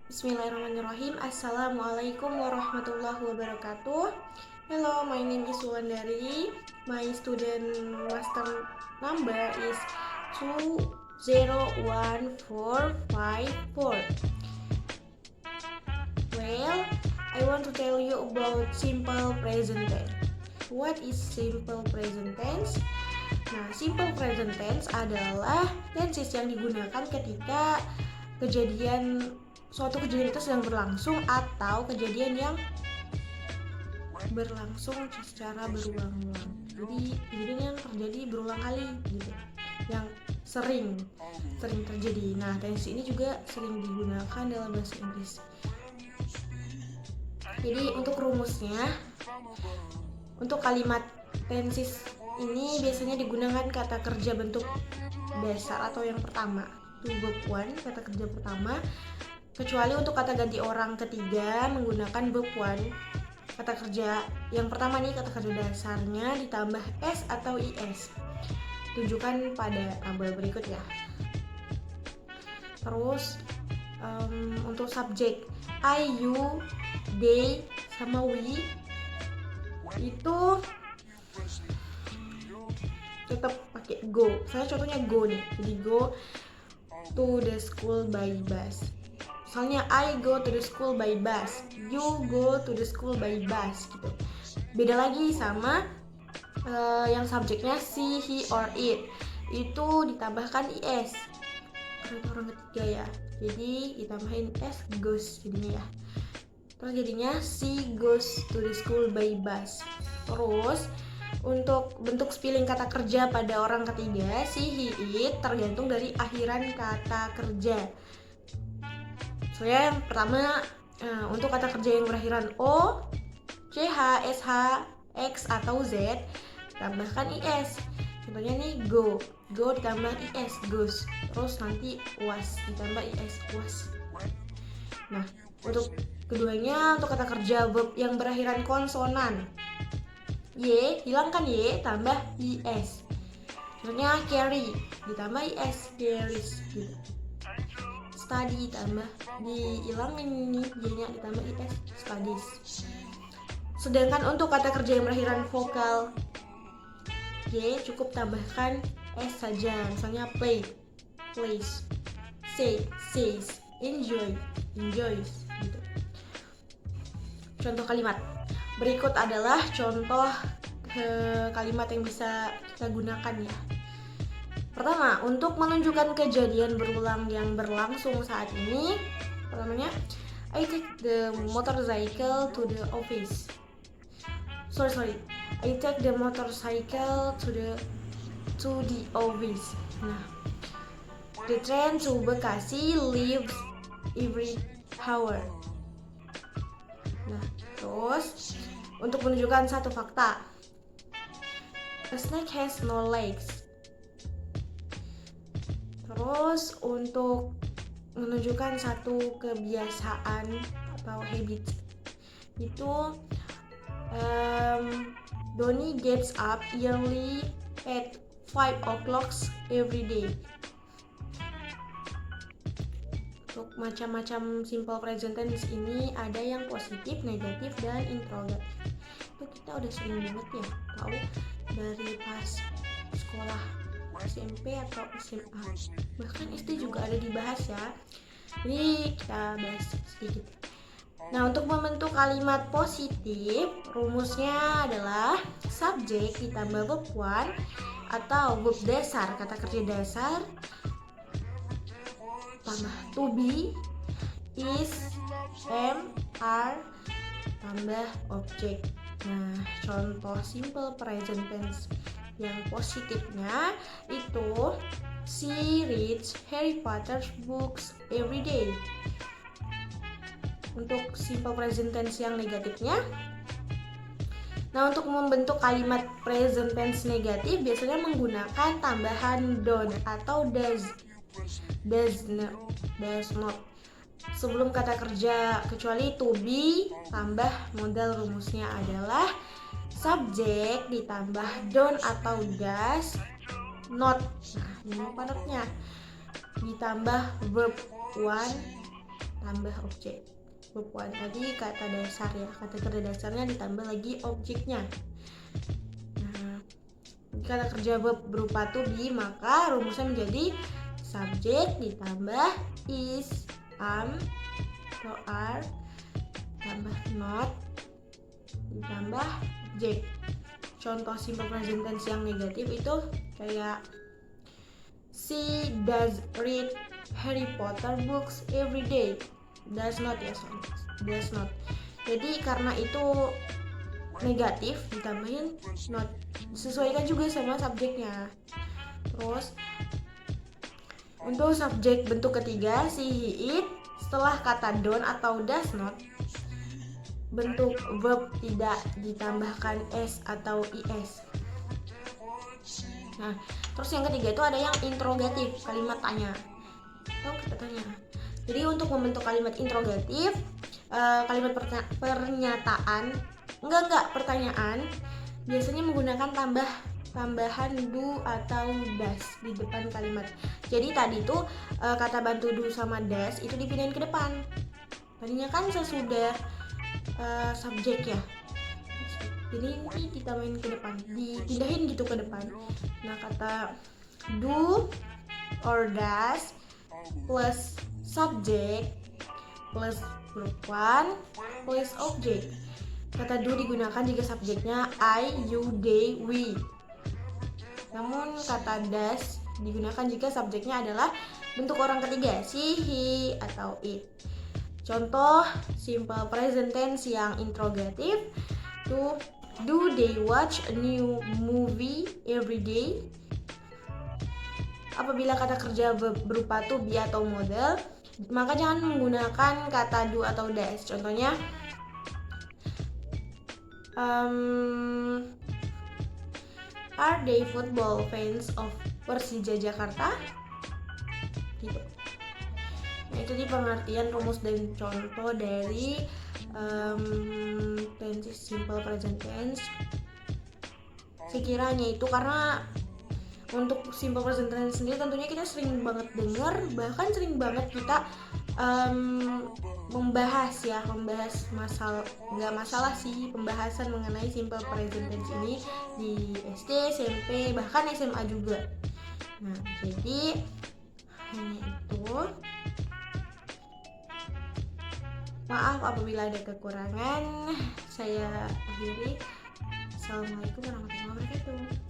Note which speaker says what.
Speaker 1: Bismillahirrahmanirrahim. Assalamualaikum warahmatullahi wabarakatuh. Hello, my name is Wulandari. My student master number is 201454. Well, I want to tell you about simple present tense. What is simple present tense? Nah, simple present tense adalah tenses yang digunakan ketika suatu kejadian itu sedang berlangsung atau kejadian yang berlangsung secara berulang-ulang. Jadi kejadian yang terjadi berulang kali gitu, yang sering terjadi. Nah, tense ini juga sering digunakan dalam bahasa Inggris. Jadi untuk rumusnya, untuk kalimat tenses ini biasanya digunakan kata kerja bentuk dasar atau yang pertama, itu verb one, kata kerja pertama. Kecuali untuk kata ganti orang ketiga menggunakan verb one. Kata kerja yang pertama nih, kata kerja dasarnya ditambah s atau is. Tunjukkan pada tabel berikut ya. Terus untuk subjek I, you, they, sama we itu tetap pakai go. Saya contohnya go nih. Jadi go to the school by bus. Misalnya I go to the school by bus, you go to the school by bus gitu. Beda lagi sama yang subjeknya she, he, or it. Itu ditambahkan is. Karena orang ketiga ya. Jadi ditambahin s, goes jadinya ya. Terus jadinya she goes to the school by bus. Terus untuk bentuk spelling kata kerja pada orang ketiga, she, he, it tergantung dari akhiran kata kerja. Soalnya yang pertama untuk kata kerja yang berakhiran O, CH, SH, X atau Z tambahkan IS. Contohnya nih go ditambah IS, goes. Terus nanti was ditambah IS, was. Nah, untuk keduanya, untuk kata kerja verb yang berakhiran konsonan, Y, hilangkan Y, tambah IS. Contohnya carry ditambah IS, carries gitu. Study tambah dihilangin ini Y-nya ditambah IS, studies. Sedangkan untuk kata kerja yang berakhiran vokal Y cukup tambahkan S saja. Misalnya play, plays, say, says, enjoy, enjoys gitu. Contoh kalimat berikut adalah contoh kalimat yang bisa kita gunakan ya. Pertama, untuk menunjukkan kejadian berulang yang berlangsung saat ini, pertamanya, I take the motorcycle to the office. I take the motorcycle to the office. Nah, the train to Bekasi leaves every hour. Nah, terus untuk menunjukkan satu fakta, a snake has no legs. Terus untuk menunjukkan satu kebiasaan atau habit itu Donnie gets up early at 5 o'clock every day. Untuk macam-macam simple present tense ini ada yang positif, negatif, dan interrogatif. Itu kita udah sering banget ya tahu dari pas sekolah SMP atau SMA, bahkan SD juga ada dibahas ya. Jadi kita bahas sedikit. Nah, untuk membentuk kalimat positif, rumusnya adalah subjek ditambah verb one atau verb dasar, kata kerja dasar, tambah to be, is, am, are, tambah objek. Nah, contoh simple present tense yang positifnya itu she reads Harry Potter's books every day. Untuk simple present tense yang negatifnya, nah untuk membentuk kalimat present tense negatif biasanya menggunakan tambahan don't atau does not sebelum kata kerja, kecuali to be tambah modal rumusnya adalah subjek ditambah don't atau does not. Nah, ini notnya ditambah verb one tambah objek. Bab 1 tadi kata dasar ya, kata kerja dasarnya ditambah lagi objeknya. Nah, kata kerja verb berupa to be, maka rumusnya menjadi subjek ditambah is, am, atau are, tambah not, ditambah objek. Contoh simple present tense yang negatif itu kayak she does read Harry Potter books every day. Does not ya, does not. Jadi karena itu negatif ditambahin not, sesuaikan juga sama subjeknya. Terus untuk subjek bentuk ketiga si he it, setelah kata don't atau does not, bentuk verb tidak ditambahkan s atau is. Nah, terus yang ketiga itu ada yang interrogatif, kalimat tanya atau kata tanya. Jadi untuk membentuk kalimat interrogatif, kalimat pernyataan, pertanyaan, biasanya menggunakan tambahan do atau does di depan kalimat. Jadi tadi tuh kata bantu do sama does itu dipindahin ke depan. Tadinya kan sesudah subjek ya. Jadi ini ditambahin ke depan, dipindahin gitu ke depan. Nah, kata do or does plus subjek plus verb 1 plus objek. Kata do digunakan jika subjeknya I, you, they, we. Namun kata does digunakan jika subjeknya adalah bentuk orang ketiga, she, he, atau it. Contoh simple present tense yang interrogatif to do they watch a new movie every day? Apabila kata kerja berupa to be atau model, maka jangan menggunakan kata do atau does. Contohnya are they football fans of Persija Jakarta? Gitu. Nah, itu di pengertian rumus dan contoh dari tense simple present tense. Sekiranya itu karena untuk simple present tense sendiri tentunya kita sering banget dengar, bahkan sering banget kita membahas pembahasan mengenai simple present tense ini di SD, SMP, bahkan SMA juga. Nah, jadi hanya itu. Maaf apabila ada kekurangan. Saya akhiri. Assalamualaikum warahmatullahi wabarakatuh.